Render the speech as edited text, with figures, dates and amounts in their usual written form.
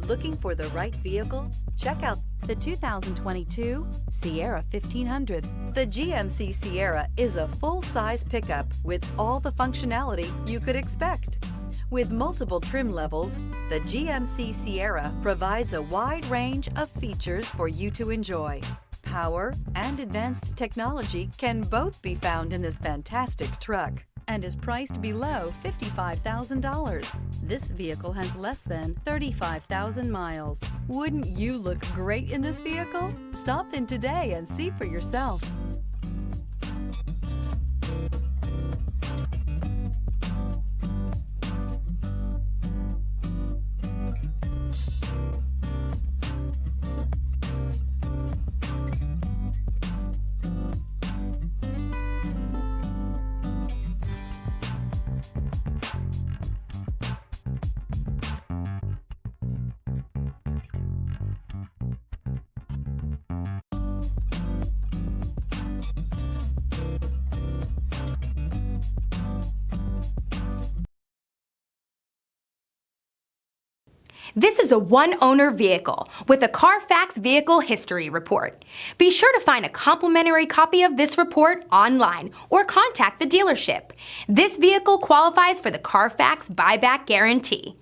Looking for the right vehicle? Check out the 2022 Sierra 1500. The GMC Sierra is a full-size pickup with all the functionality you could expect. With multiple trim levels, the GMC Sierra provides a wide range of features for you to enjoy. Power and advanced technology can both be found in this fantastic truck and is priced below $55,000. This vehicle has less than 35,000 miles. Wouldn't you look great in this vehicle? Stop in today and see for yourself. This is a one-owner vehicle with a Carfax Vehicle History Report. Be sure to find a complimentary copy of this report online or contact the dealership. This vehicle qualifies for the Carfax Buyback Guarantee.